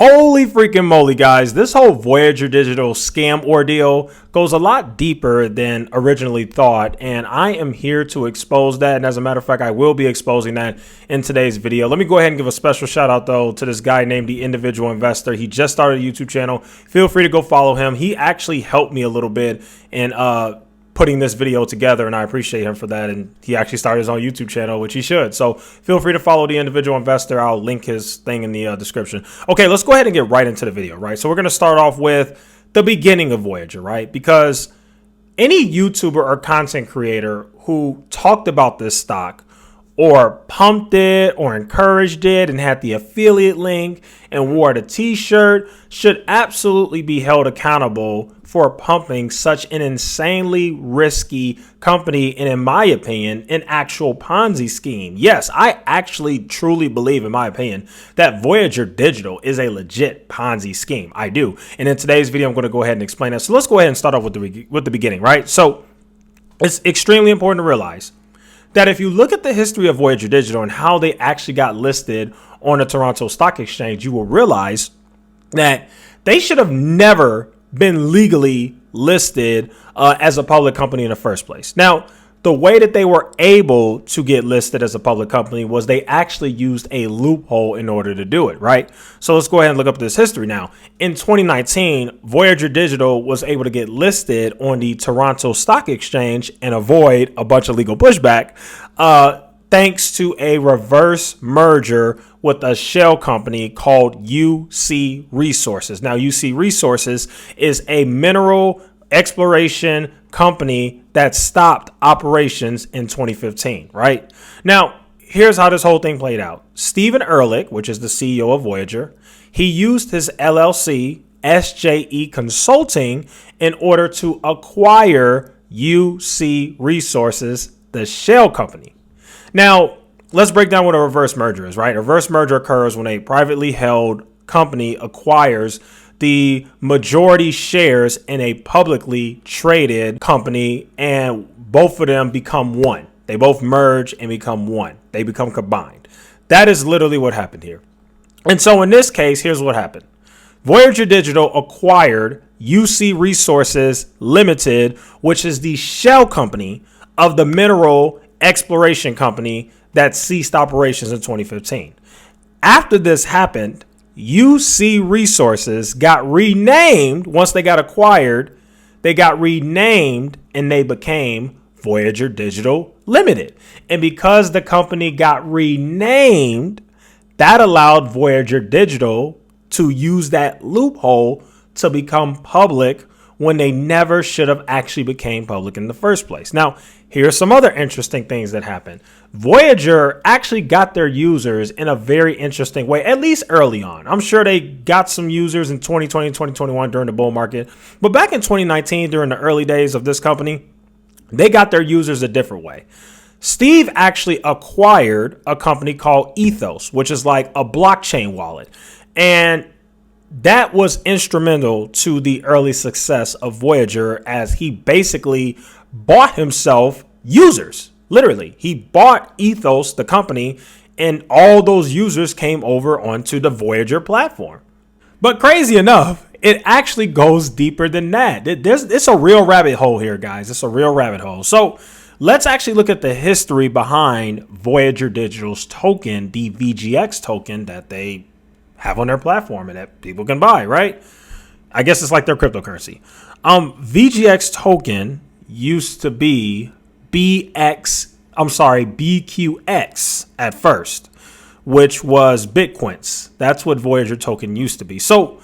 Holy freaking moly, guys. This whole Voyager Digital scam ordeal goes a lot deeper than originally thought, and I am here to expose that. And as a matter of fact, I will be exposing that in today's video. Let me go ahead and give a special shout out, though, to this guy named The Individual Investor. He just started a YouTube channel. Feel free to go follow him. He actually helped me a little bit in putting this video together, and I appreciate him for that. And he actually started his own YouTube channel, which he should. So feel free to follow The Individual Investor. I'll link his thing in the description. Okay, let's go ahead and get right into the video, right? So we're going to start off with the beginning of Voyager, right? Because any YouTuber or content creator who talked about this stock or pumped it or encouraged it and had the affiliate link and wore the t-shirt should absolutely be held accountable for pumping such an insanely risky company and, in my opinion, an actual Ponzi scheme. Yes, I actually truly believe, in my opinion, that Voyager Digital is a legit Ponzi scheme. I do. And in today's video, I'm going to go ahead and explain that. So let's go ahead and start off with the beginning, right? So it's extremely important to realize that if you look at the history of Voyager Digital and how they actually got listed on the Toronto Stock Exchange, you will realize that they should have never been legally listed as a public company in the first place. Now, the way that they were able to get listed as a public company was they actually used a loophole in order to do it, right? So let's go ahead and look up this history now. In 2019, Voyager Digital was able to get listed on the Toronto Stock Exchange and avoid a bunch of legal pushback thanks to a reverse merger with a shell company called UC Resources. Now, UC Resources is a mineral exploration company that stopped operations in 2015, right? Now, here's how this whole thing played out. Stephen Ehrlich, which is the CEO of Voyager, he used his LLC, SJE Consulting, in order to acquire UC Resources, the shell company. Now, let's break down what a reverse merger is, right? A reverse merger occurs when a privately held company acquires the majority shares in a publicly traded company, and both of them become one. They both merge and become one. They become combined. That is literally what happened here. And so in this case, here's what happened. Voyager Digital acquired UC Resources Limited, which is the shell company of the mineral exploration company that ceased operations in 2015. After this happened, UC Resources got renamed. Once they got acquired, they got renamed and they became Voyager Digital Limited. And because the company got renamed, that allowed Voyager Digital to use that loophole to become public when they never should have actually became public in the first place. Now, here's some other interesting things that happened. Voyager actually got their users in a very interesting way, at least early on. I'm sure they got some users in 2020 and 2021 during the bull market. But back in 2019, during the early days of this company, they got their users a different way. Steve actually acquired a company called Ethos, which is like a blockchain wallet. And that was instrumental to the early success of Voyager, as he basically bought himself users. Literally, he bought Ethos, the company, and all those users came over onto the Voyager platform. But crazy enough, it actually goes deeper than that. It's a real rabbit hole here, guys. It's a real rabbit hole. So let's actually look at the history behind Voyager Digital's token, the VGX token that they have on their platform and that people can buy, right? I guess it's like their cryptocurrency. VGX token used to be BQX at first, which was Bitcoins. That's what Voyager token used to be. So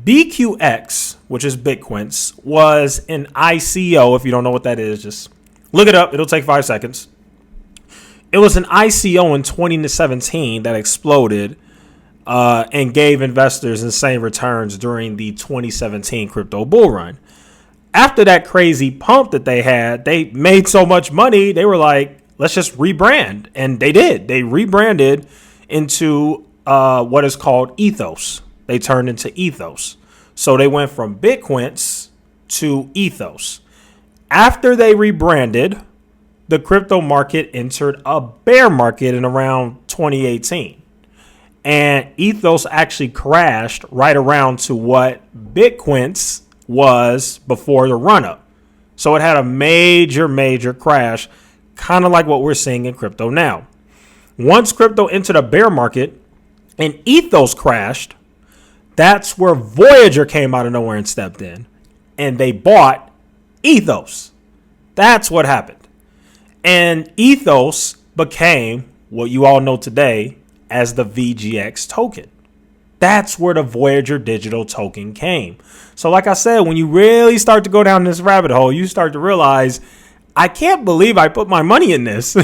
BQX, which is Bitcoins, was an ICO. If you don't know what that is, just look it up. It'll take 5 seconds. It was an ICO in 2017 that exploded and gave investors insane returns during the 2017 crypto bull run. After that crazy pump that they had, they made so much money, they were like, let's just rebrand. And they did. They rebranded into what is called Ethos. They turned into Ethos. So they went from Bitcoins to Ethos. After they rebranded, the crypto market entered a bear market in around 2018. And Ethos actually crashed right around to what Bitcoin's was before the run up. So it had a major crash, kind of like what we're seeing in crypto now. Once crypto entered a bear market and Ethos crashed, that's where Voyager came out of nowhere and stepped in. And they bought Ethos. That's what happened. And Ethos became what you all know today as the VGX token. That's where the Voyager digital token came. So like I said, when you really start to go down this rabbit hole, you start to realize, I can't believe I put my money in this.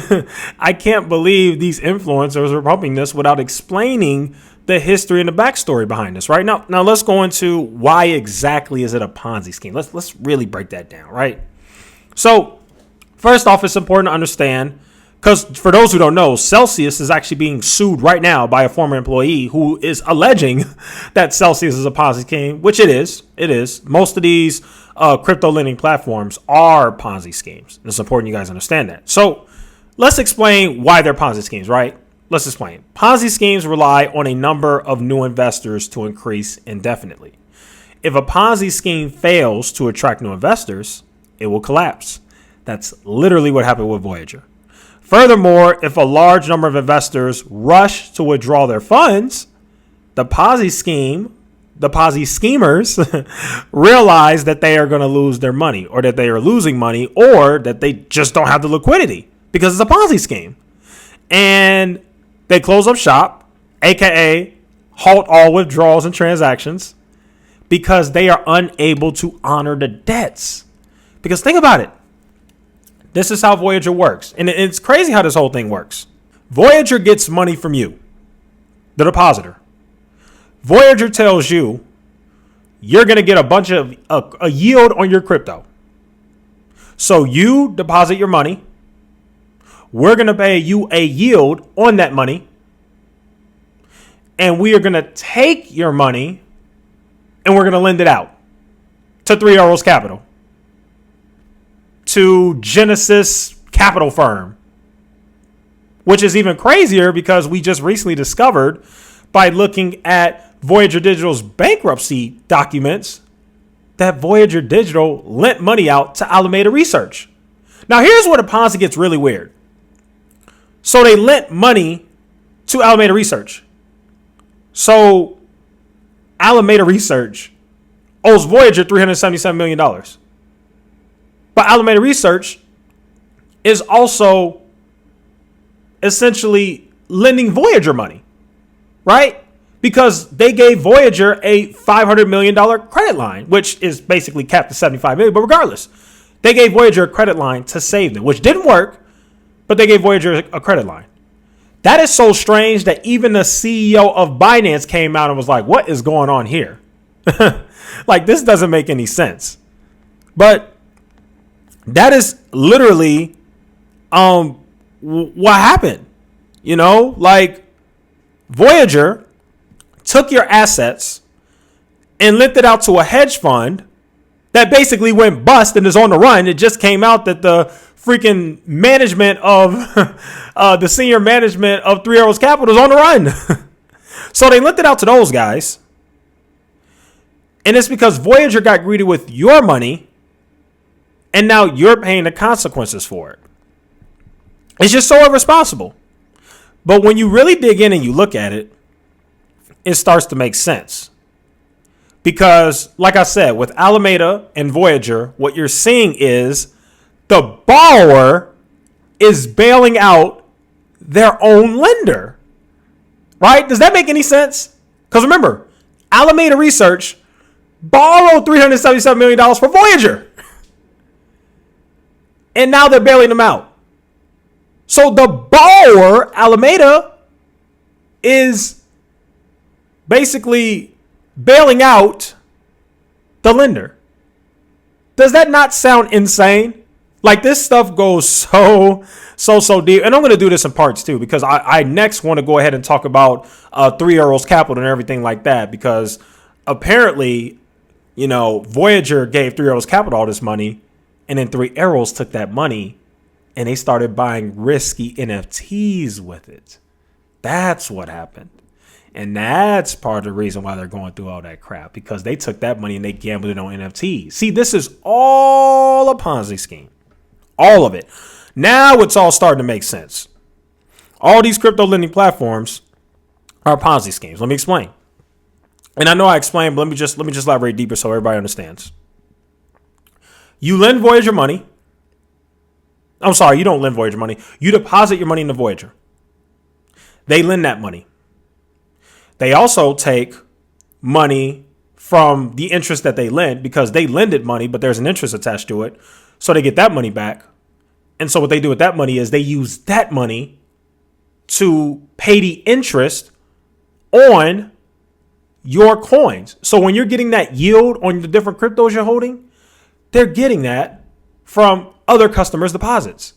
I can't believe these influencers are pumping this without explaining the history and the backstory behind this, right? Now let's go into why exactly is it a Ponzi scheme. Let's really break that down, right? So first off, it's important to understand, because for those who don't know, Celsius is actually being sued right now by a former employee who is alleging that Celsius is a Ponzi scheme, which it is. It is. Most of these crypto lending platforms are Ponzi schemes. It's important you guys understand that. So let's explain why they're Ponzi schemes, right? Let's explain. Ponzi schemes rely on a number of new investors to increase indefinitely. If a Ponzi scheme fails to attract new investors, it will collapse. That's literally what happened with Voyager. Furthermore, if a large number of investors rush to withdraw their funds, the Ponzi schemers realize that they are going to lose their money, or that they are losing money, or that they just don't have the liquidity because it's a Ponzi scheme. And they close up shop, aka halt all withdrawals and transactions, because they are unable to honor the debts. Because think about it. This is how Voyager works. And it's crazy how this whole thing works. Voyager gets money from you, the depositor. Voyager tells you you're going to get a bunch of a yield on your crypto. So you deposit your money. We're going to pay you a yield on that money. And we are going to take your money and we're going to lend it out to Three Arrows Capital, to Genesis Capital Firm, which is even crazier because we just recently discovered by looking at Voyager Digital's bankruptcy documents that Voyager Digital lent money out to Alameda Research. Now, here's where the Ponzi gets really weird. So they lent money to Alameda Research. So Alameda Research owes Voyager $377 million. But Alameda Research is also essentially lending Voyager money, right? Because they gave Voyager a $500 million credit line, which is basically capped to $75 million. But regardless, they gave Voyager a credit line to save them, which didn't work, but they gave Voyager a credit line. That is so strange that even the CEO of Binance came out and was like, what is going on here? Like, this doesn't make any sense. But that is literally what happened. You know, like, Voyager took your assets and lent it out to a hedge fund that basically went bust and is on the run. It just came out that the freaking management of the senior management of Three Arrows Capital is on the run. So they lent it out to those guys. And it's because Voyager got greedy with your money, and now you're paying the consequences for it. It's just so irresponsible. But when you really dig in and you look at it, it starts to make sense. Because, like I said, with Alameda and Voyager, what you're seeing is the borrower is bailing out their own lender. Right? Does that make any sense? Because remember, Alameda Research borrowed $377 million from Voyager. And now they're bailing them out. So the borrower, Alameda, is basically bailing out the lender. Does that not sound insane? Like, this stuff goes so deep. And I'm going to do this in parts too, because I next want to go ahead and talk about Three Arrows Capital and everything like that, because apparently, you know, Voyager gave Three Arrows Capital all this money, and then Three Arrows took that money and they started buying risky NFTs with it. That's what happened. And that's part of the reason why they're going through all that crap, because they took that money and they gambled it on NFTs. See, this is all a Ponzi scheme. All of it. Now it's all starting to make sense. All these crypto lending platforms are Ponzi schemes. Let me explain. And I know I explained, but let me just elaborate deeper so everybody understands. You lend Voyager money. I'm sorry, you don't lend Voyager money. You deposit your money into Voyager. They lend that money. They also take money from the interest that they lend, because they lended money, but there's an interest attached to it. So they get that money back. And so what they do with that money is they use that money to pay the interest on your coins. So when you're getting that yield on the different cryptos you're holding, they're getting that from other customers' deposits.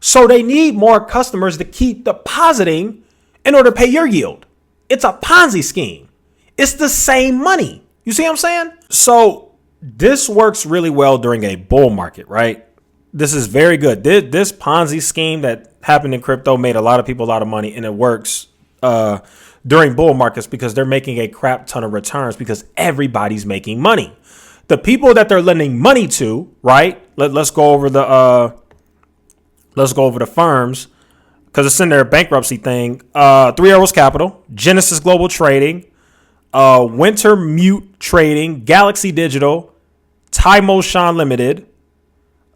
So they need more customers to keep depositing in order to pay your yield. It's a Ponzi scheme. It's the same money. You see what I'm saying? So this works really well during a bull market, right? This is very good. This Ponzi scheme that happened in crypto made a lot of people a lot of money, and it works during bull markets because they're making a crap ton of returns because everybody's making money. The people that they're lending money to, right? Let's go over the firms, because it's in their bankruptcy thing. Three Arrows Capital, Genesis Global Trading, Winter Mute Trading, Galaxy Digital, Thai Motion Limited,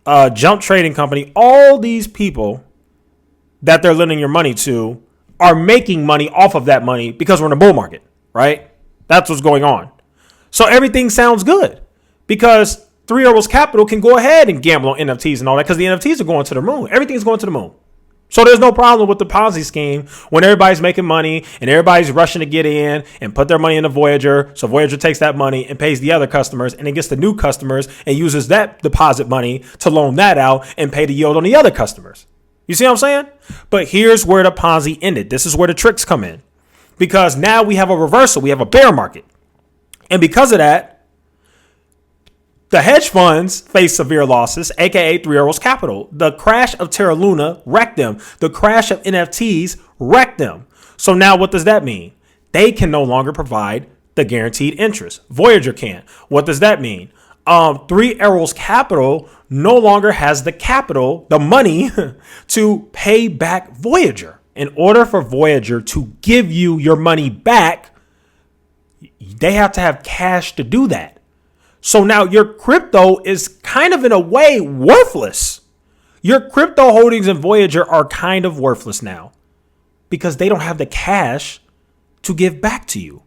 Jump Trading Company. All these people that they're lending your money to are making money off of that money because we're in a bull market, right? That's what's going on. So everything sounds good because Three Arrows Capital can go ahead and gamble on NFTs and all that because the NFTs are going to the moon. Everything's going to the moon. So there's no problem with the Ponzi scheme when everybody's making money and everybody's rushing to get in and put their money into Voyager. So Voyager takes that money and pays the other customers and then gets the new customers and uses that deposit money to loan that out and pay the yield on the other customers. You see what I'm saying? But here's where the Ponzi ended. This is where the tricks come in, because now we have a reversal. We have a bear market. And because of that, the hedge funds face severe losses, aka Three Arrows Capital. The crash of Terra Luna wrecked them. The crash of NFTs wrecked them. So now what does that mean? They can no longer provide the guaranteed interest. Voyager can't. What does that mean? Three Arrows Capital no longer has the capital, the money to pay back Voyager. In order for Voyager to give you your money back, they have to have cash to do that. So now your crypto is kind of in a way worthless. Your crypto holdings in Voyager are kind of worthless now because they don't have the cash to give back to you.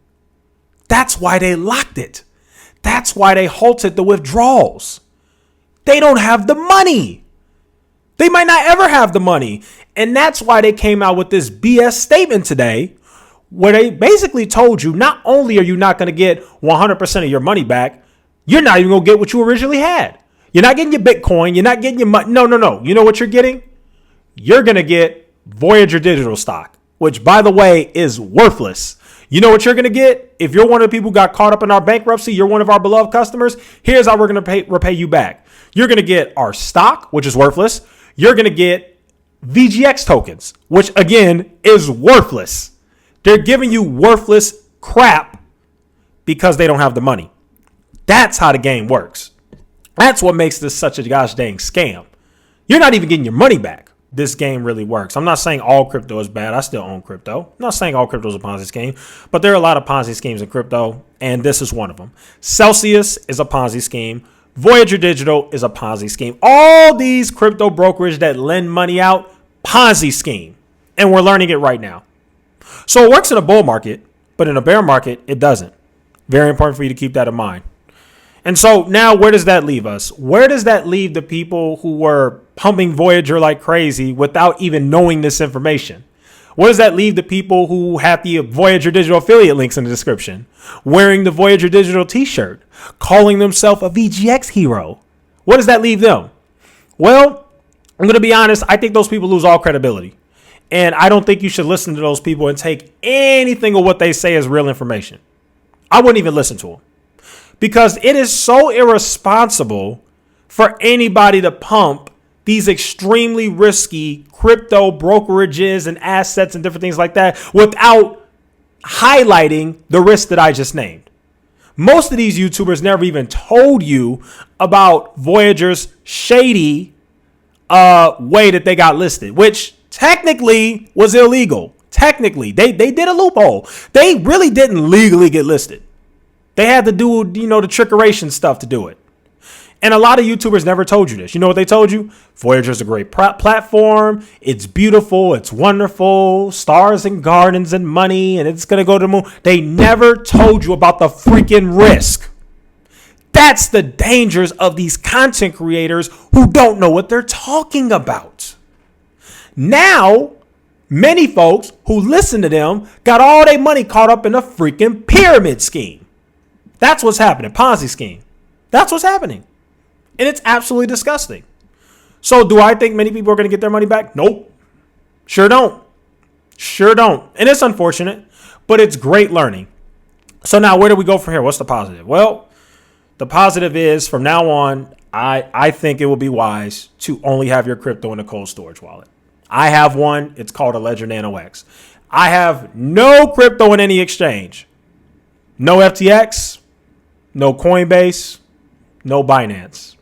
That's why they locked it. That's why they halted the withdrawals. They don't have the money. They might not ever have the money. And that's why they came out with this BS statement today where they basically told you not only are you not going to get 100% of your money back, you're not even going to get what you originally had. You're not getting your Bitcoin. You're not getting your money. No. You know what you're getting? You're going to get Voyager Digital stock, which, by the way, is worthless. You know what you're going to get? If you're one of the people who got caught up in our bankruptcy, you're one of our beloved customers, here's how we're going to repay you back. You're going to get our stock, which is worthless. You're going to get VGX tokens, which, again, is worthless. They're giving you worthless crap because they don't have the money. That's how the game works. That's what makes this such a gosh dang scam. You're not even getting your money back. This game really works. I'm not saying all crypto is bad. I still own crypto. I'm not saying all crypto is a Ponzi scheme, but there are a lot of Ponzi schemes in crypto, and this is one of them. Celsius is a Ponzi scheme. Voyager Digital is a Ponzi scheme. All these crypto brokerage that lend money out, Ponzi scheme. And we're learning it right now. So it works in a bull market, but in a bear market, it doesn't. Very important for you to keep that in mind. And so now where does that leave us? Where does that leave the people who were pumping Voyager like crazy without even knowing this information? Where does that leave the people who have the Voyager Digital affiliate links in the description, wearing the Voyager Digital t-shirt, calling themselves a VGX hero? Where does that leave them? Well, I'm going to be honest. I think those people lose all credibility. And I don't think you should listen to those people and take anything of what they say as real information. I wouldn't even listen to them. Because it is so irresponsible for anybody to pump these extremely risky crypto brokerages and assets and different things like that without highlighting the risk that I just named. Most of these YouTubers never even told you about Voyager's shady way that they got listed, which technically was illegal. Technically, they did a loophole. They really didn't legally get listed. They had to do, the trickeration stuff to do it. And a lot of YouTubers never told you this. You know what they told you? Voyager's a great platform. It's beautiful. It's wonderful. Stars and gardens and money. And it's going to go to the moon. They never told you about the freaking risk. That's the dangers of these content creators who don't know what they're talking about. Now, many folks who listen to them got all their money caught up in a freaking pyramid scheme. That's what's happening. Ponzi scheme. That's what's happening. And it's absolutely disgusting. So do I think many people are going to get their money back? Nope. Sure don't. Sure don't. And it's unfortunate, but it's great learning. So now where do we go from here? What's the positive? Well, the positive is from now on, I think it will be wise to only have your crypto in a cold storage wallet. I have one. It's called a Ledger Nano X. I have no crypto in any exchange. No FTX, no Coinbase, no Binance.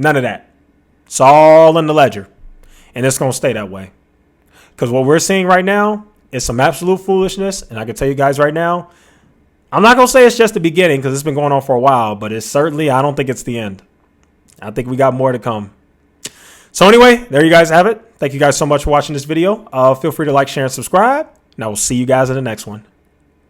None of that. It's all in the ledger. And it's going to stay that way. Because what we're seeing right now is some absolute foolishness. And I can tell you guys right now, I'm not going to say it's just the beginning because it's been going on for a while. But it's certainly, I don't think it's the end. I think we got more to come. So anyway, there you guys have it. Thank you guys so much for watching this video. Feel free to like, share, and subscribe. And I will see you guys in the next one.